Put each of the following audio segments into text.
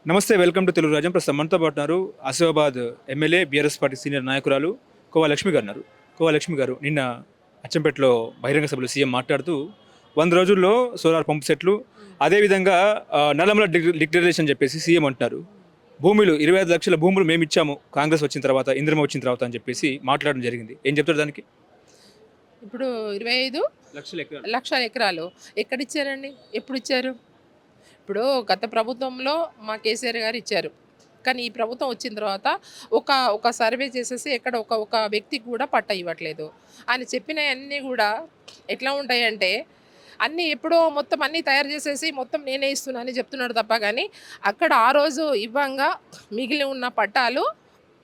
నమస్తే, welcome to Telugu రాజ్యం. ప్రస్తుతం మనతో పాటు ఉన్నారు Asifabad MLA BRS party senior నాయకురాలు కోవా లక్ష్మి గారు ఉన్నారు. కోవా లక్ష్మి గారు నిన్న అచ్చంపేటలో బహిరంగ సభలో సీఎం మాట్లాడుతూ 100 రోజుల్లో సోలార్ పంప్ సెట్లు, అదేవిధంగా నల్లమల డిక్లరేషన్ చెప్పేసి సీఎం అంటున్నారు. భూములు 25 లక్షల భూములు మేము ఇచ్చాము కాంగ్రెస్ వచ్చిన తర్వాత, ఇంద్రమ వచ్చిన తర్వాత అని చెప్పేసి మాట్లాడడం జరిగింది. ఏం చెప్తారు దానికి? ఇప్పుడు 25 లక్షల ఎకరాలు ఎక్కడిచ్చారండి? ఎప్పుడు ఇచ్చారు? ఇప్పుడు గత ప్రభుత్వంలో మా కేసీఆర్ గారు ఇచ్చారు. కానీ ఈ ప్రభుత్వం వచ్చిన తర్వాత ఒక ఒక సర్వే చేసేసి ఎక్కడ ఒక ఒక వ్యక్తికి కూడా పట్ట ఇవ్వట్లేదు. ఆయన చెప్పినవన్నీ కూడా ఎట్లా ఉంటాయంటే అన్నీ ఎప్పుడో మొత్తం అన్నీ తయారు చేసేసి మొత్తం నేనే ఇస్తున్నా అని చెప్తున్నాడు తప్ప కానీ అక్కడ ఆ రోజు ఇవ్వంగా మిగిలి ఉన్న పట్టాలు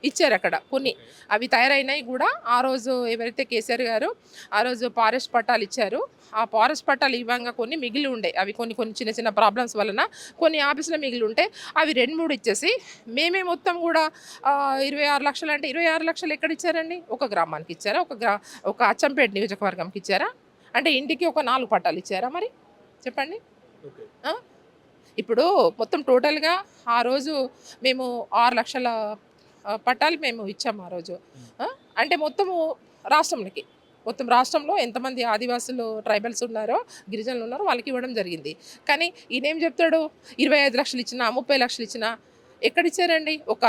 ఇచ్చారు అక్కడ కొన్ని. అవి తయారైనాయి కూడా. ఆ రోజు ఎవరైతే కేసీఆర్ గారు ఆ రోజు ఫారెస్ట్ పట్టాలు ఇచ్చారు, ఆ ఫారెస్ట్ పట్టాలు ఇవ్వంగా కొన్ని మిగిలి ఉండే. అవి కొన్ని కొన్ని చిన్న చిన్న ప్రాబ్లమ్స్ వలన కొన్ని ఆఫీసులో మిగిలి ఉంటే అవి 2-3 ఇచ్చేసి మేమే మొత్తం కూడా 26 లక్షలు అంటే 26 లక్షలు ఎక్కడ ఇచ్చారండి? ఒక గ్రామానికి ఇచ్చారా? ఒక అచ్చంపేట నియోజకవర్గంకి ఇచ్చారా? అంటే ఇంటికి ఒక 4 పట్టాలు ఇచ్చారా? మరి చెప్పండి. ఇప్పుడు మొత్తం టోటల్గా ఆ రోజు మేము 6 లక్షల పట్టాలు మేము ఇచ్చాము ఆ రోజు. అంటే మొత్తము మొత్తం రాష్ట్రంలో ఎంతమంది ఆదివాసులు ట్రైబల్స్ ఉన్నారో, గిరిజనులు ఉన్నారో వాళ్ళకి ఇవ్వడం జరిగింది. కానీ ఈయనేం చెప్తాడు? 25 లక్షలు ఇచ్చినా, 30 లక్షలు ఇచ్చినా ఎక్కడిచ్చారండి? ఒక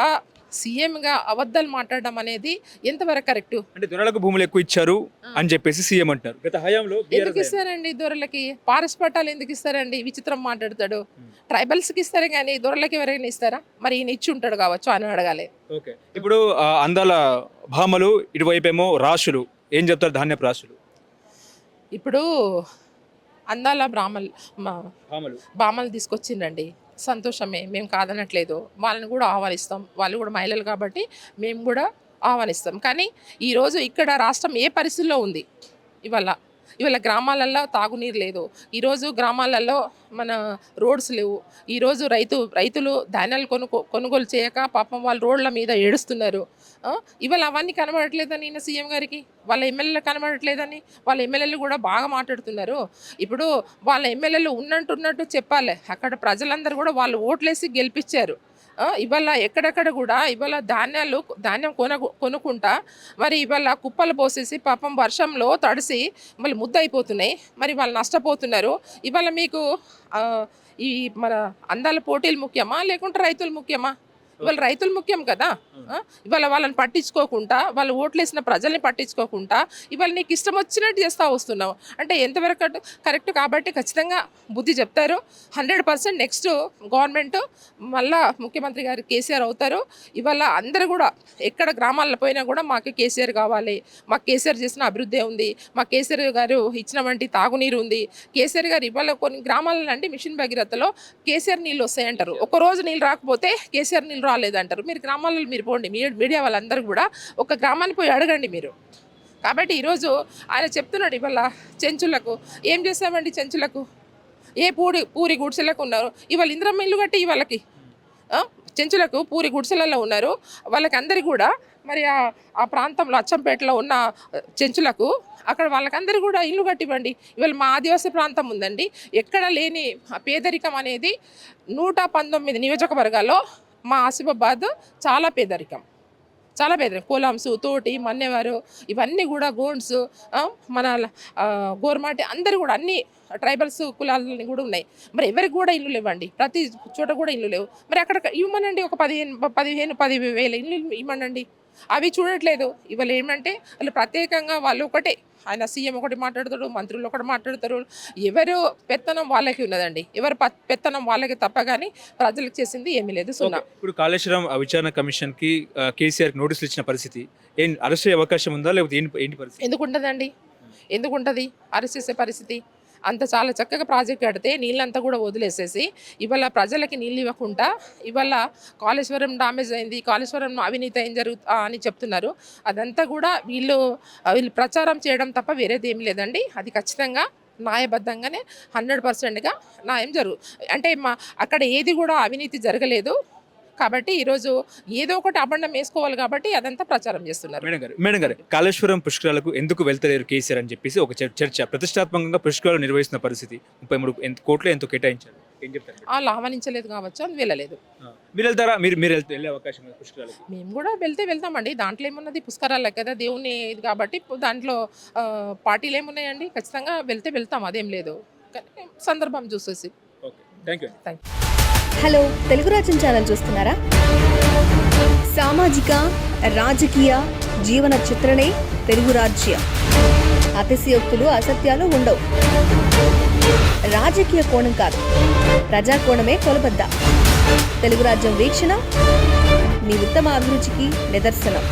సీఎంగా అబద్ధాలు మాట్లాడడం అనేది ఎంతవరకు కరెక్టు? అంటే దొరలకు భూములు ఎక్కువ ఇచ్చారు అని చెప్పేసి సీఎం అంటారు. గత హయాంలో ఎందుకు ఇస్తారండి దొరలకి? పారస్ పట్టాలు ఎందుకు ఇస్తారండి? విచిత్రం మాట్లాడతాడు. ట్రైబల్స్కి ఇస్తారు కానీ దొరలకి ఎవరైనా ఇస్తారా? మరి ఈయన ఇచ్చి ఉంటాడు కావచ్చు అని అడగాలి. ఓకే, ఇప్పుడు అందాల భామలు, ఇటువైపేమో రాశులు, ఏం చెప్తారు? ధాన్యపు రాశులు. ఇప్పుడు అందాల భామలు తీసుకొచ్చిండండి, సంతోషమే, మేము కాదనట్లేదు. వాళ్ళని కూడా ఆహ్వానిస్తాం. వాళ్ళు కూడా మహిళలు కాబట్టి మేము కూడా ఆహ్వానిస్తాం. కానీ ఈరోజు ఇక్కడ రాష్ట్రం ఏ పరిస్థితుల్లో ఉంది? ఇవాళ గ్రామాలల్లో తాగునీరు లేదు. ఈరోజు గ్రామాలలో మన రోడ్స్ లేవు. ఈరోజు రైతులు ధాన్యాలు కొనుగోలు చేయక పాపం వాళ్ళు రోడ్ల మీద ఏడుస్తున్నారు. ఇవాళ అవన్నీ కనబడట్లేదని ఈయన సీఎం గారికి, వాళ్ళ ఎమ్మెల్యేలు కనబడట్లేదని వాళ్ళ ఎమ్మెల్యేలు కూడా బాగా మాట్లాడుతున్నారు. ఇప్పుడు వాళ్ళ ఎమ్మెల్యేలు ఉన్నట్టు చెప్పాలి. అక్కడ ప్రజలందరూ కూడా వాళ్ళు ఓట్లేసి గెలిపించారు. ఇవాళ ఎక్కడెక్కడ కూడా ఇవాళ ధాన్యం కొనుక్కుంటా మరి ఇవాళ కుప్పలు పోసేసి పాపం వర్షంలో తడిసి మళ్ళీ ముద్ద అయిపోతున్నాయి. మరి వాళ్ళు నష్టపోతున్నారు. ఇవాళ మీకు ఈ మన అందాల పోటీలు ముఖ్యమా లేకుంటే రైతులు ముఖ్యమా? ఇవాళ రైతులు ముఖ్యం కదా. ఇవాళ వాళ్ళని పట్టించుకోకుండా, వాళ్ళు ఓట్లేసిన ప్రజల్ని పట్టించుకోకుండా ఇవాళ నీకు ఇష్టం వచ్చినట్టు చేస్తూ వస్తున్నావు అంటే ఎంతవరకు కరెక్ట్? కాబట్టి ఖచ్చితంగా బుద్ధి చెప్తారు. 100% నెక్స్ట్ గవర్నమెంట్ మళ్ళా ముఖ్యమంత్రి గారు కేసీఆర్ అవుతారు. ఇవాళ అందరూ కూడా ఎక్కడ గ్రామాల్లో పోయినా కూడా మాకు కేసీఆర్ కావాలి, మాకు కేసీఆర్ చేసిన అభివృద్ధి ఉంది, మాకు కేసీఆర్ గారు ఇచ్చిన వంటి తాగునీరు ఉంది. కేసీఆర్ గారు ఇవాళ కొన్ని గ్రామాలలో అంటే మిషన్ భగీరథలో కేసీఆర్ నీళ్ళు వస్తాయంటారు. ఒక్కరోజు నీళ్ళు రాకపోతే కేసీఆర్ నీళ్ళు రాలేదంటారు. మీరు గ్రామాలలో మీరు పోండి, మీడియా వాళ్ళందరూ కూడా ఒక గ్రామాన్ని పోయి అడగండి మీరు. కాబట్టి ఈరోజు ఆయన చెప్తున్నాడు ఇవాళ చెంచులకు ఏం చేస్తామండి? చెంచులకు ఏ పూరి గుడిసెలకు ఉన్నారు. ఇవాళ ఇంద్రమ్మ ఇల్లు కట్టి వాళ్ళకి చెంచులకు పూరి గుడిసెలలో ఉన్నారు. వాళ్ళకి అందరికీ కూడా మరి ఆ ప్రాంతంలో అచ్చంపేటలో ఉన్న చెంచులకు అక్కడ వాళ్ళకందరూ కూడా ఇల్లు కట్టివ్వండి. ఇవాళ మా ఆదివాసీ ప్రాంతం ఉందండి, ఎక్కడ లేని పేదరికం అనేది 119 నియోజకవర్గాల్లో మా ఆసిఫాబాద్ చాలా పేదరికం. కోలాంసు, తోటి, మన్నెవారు, ఇవన్నీ కూడా గోండ్స్, మన గోర్మాటి అందరూ కూడా అన్ని ట్రైబల్స్ కులాలని కూడా ఉన్నాయి. మరి ఎవరికి కూడా ఇల్లు లేవండి. ప్రతి చోట కూడా ఇల్లు లేవు. మరి అక్కడ ఇవ్వమనండి, ఒక 10,000 ఇల్లు ఇవ్వమనండి. అవి చూడట్లేదు. ఇవాళ ఏమంటే వాళ్ళు ప్రత్యేకంగా వాళ్ళు ఒకటే, ఆయన సీఎం ఒకటి మాట్లాడతాడు, మంత్రులు ఒకటి మాట్లాడతారు. ఎవరు పెత్తనం వాళ్ళకి ఉన్నదండి, ఎవరు పెత్తనం వాళ్ళకి తప్ప కానీ ప్రజలకు చేసింది ఏమీ లేదు. సున్నా. ఇప్పుడు కాళేశ్వరం విచారణ కమిషన్కి కేసీఆర్ నోటీసులు ఇచ్చిన పరిస్థితి, అరెస్ట్ అయ్యే అవకాశం ఉందా లేకపోతే ఏంటి పరిస్థితి? ఎందుకుంటుంది అరెస్ట్ చేసే పరిస్థితి? అంత చాలా చక్కగా ప్రాజెక్ట్ కడితే నీళ్ళంతా కూడా వదిలేసేసి ఇవాళ ప్రజలకి నీళ్ళు ఇవ్వకుండా ఇవాళ కాళేశ్వరం డామేజ్ అయింది, కాళేశ్వరం అవినీతి అయింది అని చెప్తున్నారు. అదంతా కూడా వీళ్ళు ప్రచారం చేయడం తప్ప వేరేది ఏమి లేదండి. అది ఖచ్చితంగా న్యాయబద్ధంగానే 100%గా న్యాయం అంటే అక్కడ ఏది కూడా అవినీతి జరగలేదు. కాబట్టి ఈరోజు ఏదో ఒకటి అబండం వేసుకోవాలి కాబట్టి అదంతా ప్రచారం చేస్తున్నారు. మేడం గారు కాళేశ్వరం పుష్కరాలకు ఎందుకు వెళ్తలేరు కేసీఆర్ అని చెప్పేసి ఒక చర్చ, ప్రతిష్టాత్మకంగా పుష్కరాలు నిర్వహిస్తున్న పరిస్థితి 33 కోట్లు ఎంతో కేటాయించారు. ఏం చెప్తారు? వాళ్ళు ఆహ్వానించలేదు కావచ్చు, అని వెళ్ళలేదు. మీరు వెళ్తారా? మీరు వెళ్ళే అవకాశం ఉంది పుష్కరాలకి? మేము కూడా వెళ్తామండి. దాంట్లో ఏమున్నది, పుష్కరాలే కదా, దేవుని ఇది కాబట్టి దాంట్లో పార్టీలు ఏమున్నాయండి. ఖచ్చితంగా వెళ్తాం, అదేం లేదు. కానీ సందర్భం చూసేసి. Okay, thank you. Thank you. Hello, Telugu రాజ్యం ఛానల్ చూస్తున్నారా? సామాజిక రాజకీయ జీవన చిత్రణే తెలుగు రాజ్యం. అతిశయోక్తులు అసత్యాలు ఉండవు. రాజకీయ కోణం కాదు, ప్రజా కోణమే కొలబద్ద. తెలుగు రాజ్యం వీక్షణ మీ ఉత్తమ అభిరుచికి నిదర్శనం.